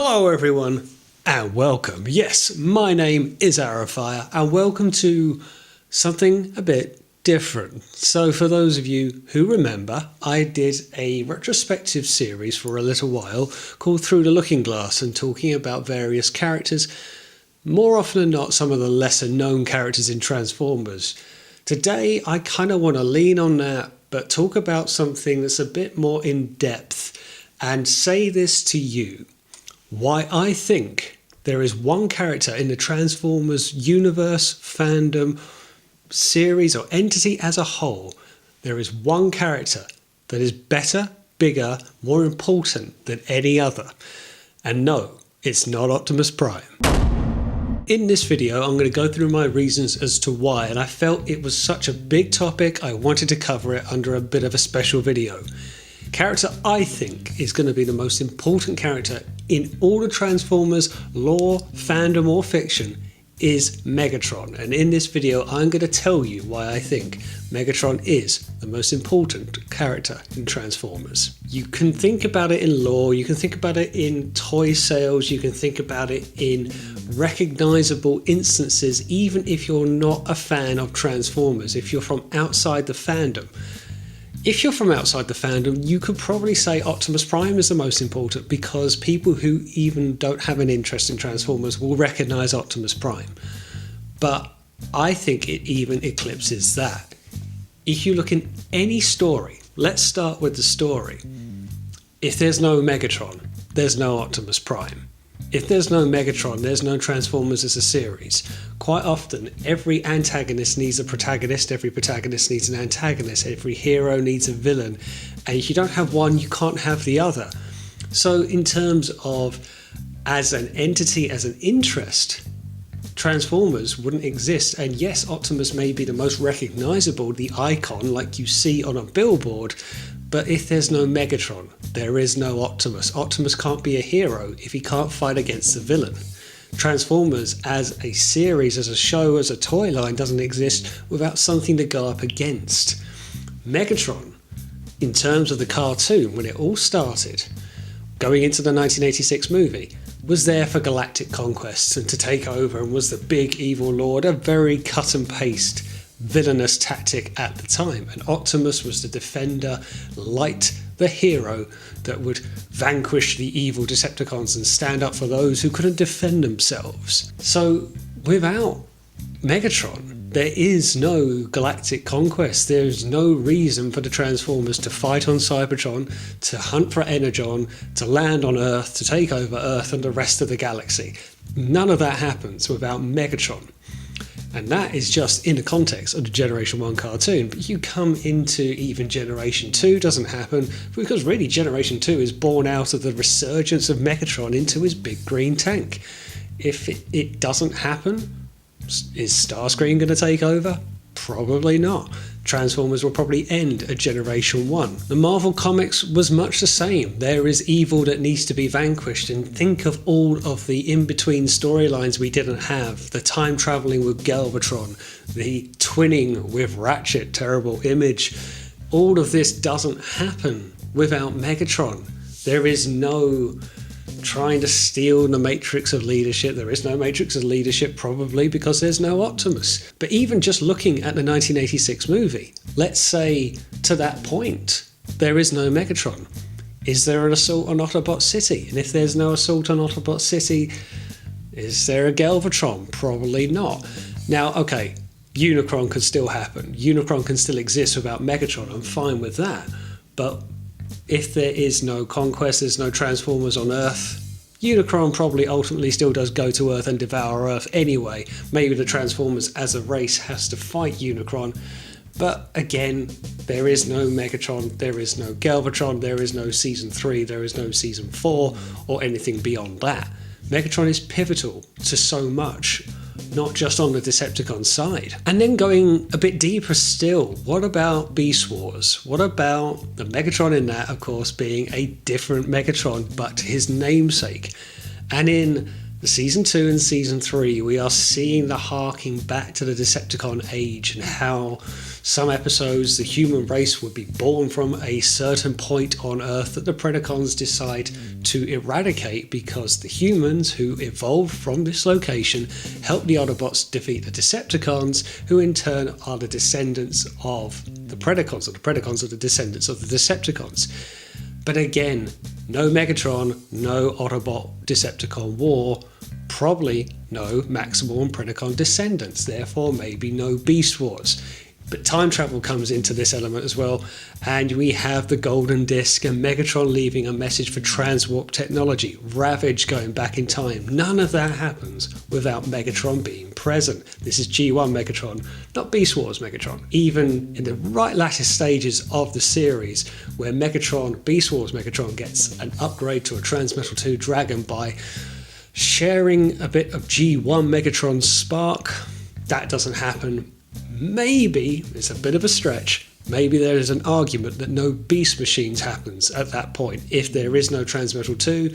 Hello everyone and welcome. Yes, my name is Arrowfire and welcome to something a bit different. So for those of you who remember, I did a retrospective series for a little while called Through the Looking Glass and talking about various characters, more often than not some of the lesser known characters in Transformers. Today I kind of want to lean on that but talk about something that's a bit more in depth and say this to you. Why I think there is one character in the Transformers universe, fandom, series or entity as a whole. There is one character that is better, bigger, more important than any other. And no, it's not Optimus Prime. In this video, I'm going to go through my reasons as to why, and I felt it was such a big topic, I wanted to cover it under a bit of a special video. Character I think is going to be the most important character in all the Transformers lore, fandom or fiction is Megatron, and in this video I'm going to tell you why I think Megatron is the most important character in Transformers. You can think about it in lore, you can think about it in toy sales, you can think about it in recognizable instances even if you're not a fan of Transformers, if you're from outside the fandom. If you're from outside the fandom, you could probably say Optimus Prime is the most important because people who even don't have an interest in Transformers will recognise Optimus Prime. But I think it even eclipses that. If you look in any story, let's start with the story. If there's no Megatron, there's no Optimus Prime. If there's no Megatron, there's no Transformers as a series. Quite often, every antagonist needs a protagonist, every protagonist needs an antagonist, every hero needs a villain, and if you don't have one, you can't have the other. So in terms of as an entity, as an interest, Transformers wouldn't exist, and yes, Optimus may be the most recognisable, the icon like you see on a billboard, but if there's no Megatron, there is no Optimus. Optimus can't be a hero if he can't fight against the villain. Transformers as a series, as a show, as a toy line doesn't exist without something to go up against. Megatron, in terms of the cartoon, when it all started, going into the 1986 movie, was there for galactic conquests and to take over and was the big evil lord, a very cut and paste villainous tactic at the time, and Optimus was the defender, light, the hero that would vanquish the evil Decepticons and stand up for those who couldn't defend themselves. So without Megatron, there is no galactic conquest. There's no reason for the Transformers to fight on Cybertron, to hunt for Energon, to land on Earth, to take over Earth and the rest of the galaxy. None of that happens without Megatron. And that is just in the context of the Generation 1 cartoon. But you come into even Generation 2, doesn't happen, because really Generation 2 is born out of the resurgence of Megatron into his big green tank. If it doesn't happen, is Starscream going to take over? Probably not. Transformers will probably end at Generation 1. The Marvel Comics was much the same. There is evil that needs to be vanquished, and think of all of the in-between storylines we didn't have. The time travelling with Galvatron, the twinning with Ratchet, terrible image. All of this doesn't happen without Megatron. There is no trying to steal the matrix of leadership. There is no matrix of leadership probably because there's no Optimus. But even just looking at the 1986 movie, let's say to that point, there is no Megatron. Is there an assault on Autobot City? And if there's no assault on Autobot City, is there a Galvatron? Probably not. Now, okay, Unicron could still happen. Unicron can still exist without Megatron. I'm fine with that. But if there is no conquest, there's no Transformers on Earth, Unicron probably ultimately still does go to Earth and devour Earth anyway. Maybe the Transformers as a race has to fight Unicron, but again, there is no Megatron, there is no Galvatron, there is no Season 3, there is no Season 4, or anything beyond that. Megatron is pivotal to so much, not just on the Decepticon side. And then going a bit deeper still, what about Beast Wars? What about the Megatron in that, of course, being a different Megatron, but his namesake? And in Season 2 and Season 3, we are seeing the harking back to the Decepticon age and how some episodes the human race would be born from a certain point on Earth that the Predacons decide to eradicate because the humans who evolved from this location help the Autobots defeat the Decepticons, who in turn are the descendants of the Predacons, or the Predacons are the descendants of the Decepticons. But again, no Megatron, no Autobot Decepticon war, probably no Maximal and Predacon descendants, therefore maybe no Beast Wars. But time travel comes into this element as well, and we have the Golden Disc and Megatron leaving a message for transwarp technology, Ravage going back in time. None of that happens without Megatron being present. This is G1 Megatron, not Beast Wars Megatron. Even in the right latter stages of the series, where Megatron, Beast Wars Megatron, gets an upgrade to a Transmetal 2 Dragon by sharing a bit of G1 Megatron's spark, that doesn't happen. Maybe, it's a bit of a stretch, maybe there is an argument that no Beast Machines happens at that point. If there is no Transmetal 2,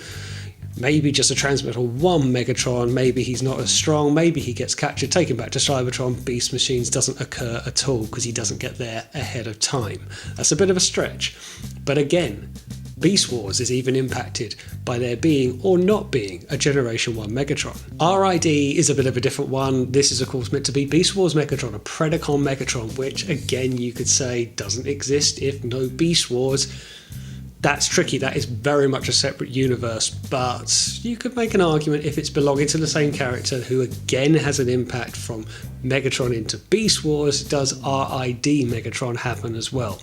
maybe just a Transmetal 1 Megatron, maybe he's not as strong, maybe he gets captured, taken back to Cybertron, Beast Machines doesn't occur at all because he doesn't get there ahead of time. That's a bit of a stretch. But again, Beast Wars is even impacted by there being or not being a Generation 1 Megatron. RID is a bit of a different one. This is of course meant to be Beast Wars Megatron, a Predacon Megatron, which again you could say doesn't exist if no Beast Wars. That's tricky, that is very much a separate universe, but you could make an argument if it's belonging to the same character who again has an impact from Megatron into Beast Wars, does RID Megatron happen as well?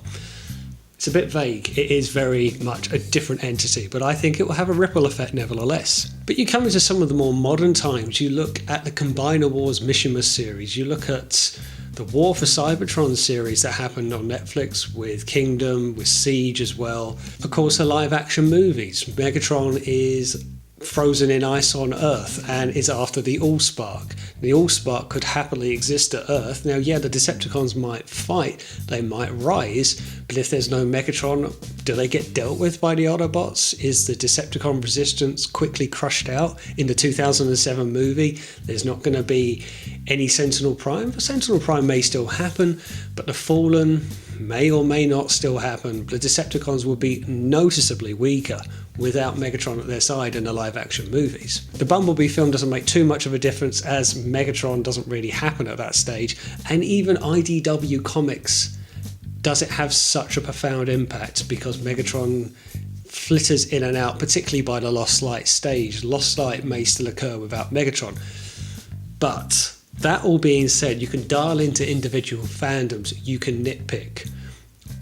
It's a bit vague. It is very much a different entity, but I think it will have a ripple effect nevertheless. But you come into some of the more modern times, you look at the Combiner Wars Mishimus series, you look at the War for Cybertron series that happened on Netflix with Kingdom, with Siege as well. Of course, the live action movies. Megatron is frozen in ice on Earth and is after the Allspark. The Allspark could happily exist at Earth. Now, yeah, the Decepticons might fight, they might rise, but if there's no Megatron, do they get dealt with by the Autobots? Is the Decepticon resistance quickly crushed out? In the 2007 movie, there's not going to be any Sentinel Prime. The Sentinel Prime may still happen, but the Fallen may or may not still happen. The Decepticons will be noticeably weaker without Megatron at their side in the live-action movies. The Bumblebee film doesn't make too much of a difference as Megatron doesn't really happen at that stage, and even IDW Comics doesn't have such a profound impact because Megatron flitters in and out, particularly by the Lost Light stage. Lost Light may still occur without Megatron. But that all being said, you can dial into individual fandoms, you can nitpick,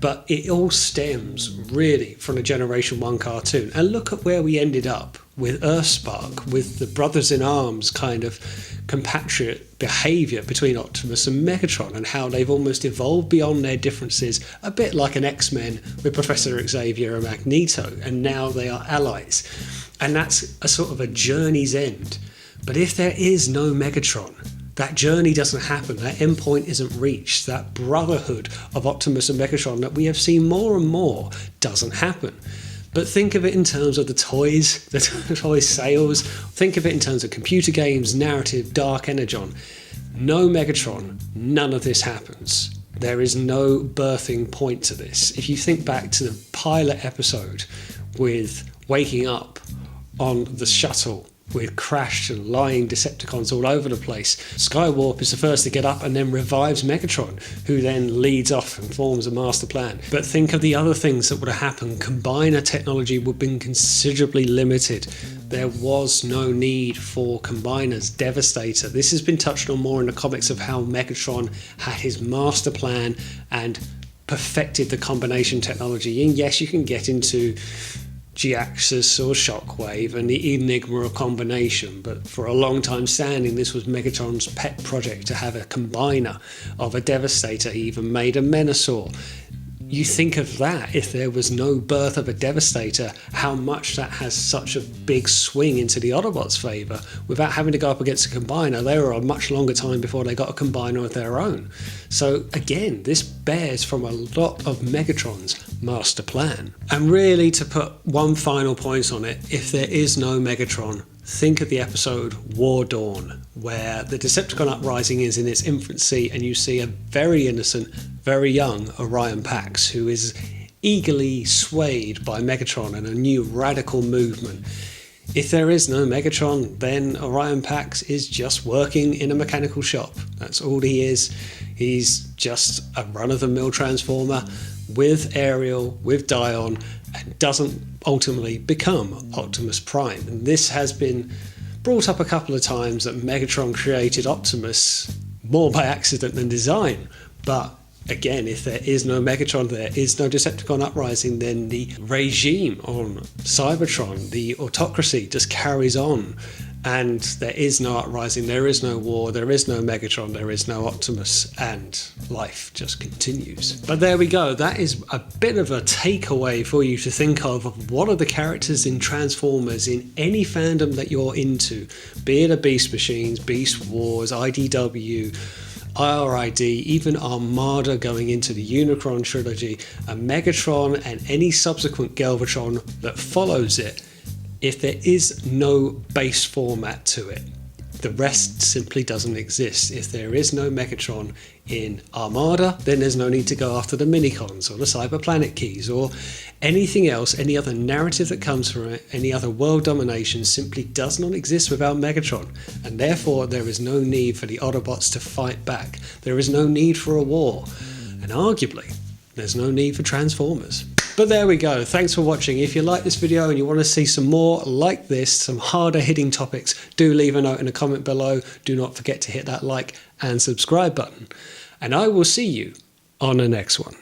but it all stems really from a Generation 1 cartoon. And look at where we ended up with Earthspark, with the brothers in arms kind of compatriot behaviour between Optimus and Megatron, and how they've almost evolved beyond their differences, a bit like an X-Men with Professor Xavier and Magneto, and now they are allies. And that's a sort of a journey's end. But if there is no Megatron, that journey doesn't happen, that endpoint isn't reached, that brotherhood of Optimus and Megatron that we have seen more and more doesn't happen. But think of it in terms of the toys, the toy sales, think of it in terms of computer games, narrative, Dark Energon. No Megatron, none of this happens. There is no birthing point to this. If you think back to the pilot episode with waking up on the shuttle with crashed and lying Decepticons all over the place, Skywarp is the first to get up and then revives Megatron, who then leads off and forms a master plan. But think of the other things that would have happened. Combiner technology would have been considerably limited. There was no need for combiners. Devastator. This has been touched on more in the comics of how Megatron had his master plan and perfected the combination technology. And yes, you can get into G-Axis or Shockwave and the Enigma combination, but for a long time standing this was Megatron's pet project to have a combiner of a Devastator. He even made a Menasor. You think of that, if there was no birth of a Devastator, how much that has such a big swing into the Autobots' favour without having to go up against a combiner. They were a much longer time before they got a combiner of their own. So again, this bears from a lot of Megatron's master plan. And really, to put one final point on it, if there is no Megatron, think of the episode War Dawn, where the Decepticon uprising is in its infancy and you see a very innocent, very young Orion Pax who is eagerly swayed by Megatron and a new radical movement. If there is no Megatron, then Orion Pax is just working in a mechanical shop. That's all he is. He's just a run-of-the-mill transformer with Ariel, with Dion, and doesn't ultimately become Optimus Prime. And this has been brought up a couple of times, that Megatron created Optimus more by accident than design. But again, if there is no Megatron, there is no Decepticon uprising, then the regime on Cybertron, the autocracy, just carries on. And there is no uprising, there is no war, there is no Megatron, there is no Optimus, and life just continues. But there we go, that is a bit of a takeaway for you to think of what are the characters in Transformers in any fandom that you're into, be it a Beast Machines, Beast Wars, IDW, IRID, even Armada going into the Unicron trilogy, and Megatron and any subsequent Galvatron that follows it. If there is no base format to it, the rest simply doesn't exist. If there is no Megatron in Armada, then there's no need to go after the Minicons or the Cyber Planet keys or anything else. Any other narrative that comes from it, any other world domination simply does not exist without Megatron, and therefore there is no need for the Autobots to fight back. There is no need for a war, and arguably there's no need for Transformers. But there we go, thanks for watching. If you like this video and you want to see some more like this, some harder hitting topics, do leave a note in a comment below. Do not forget to hit that like and subscribe button. And I will see you on the next one.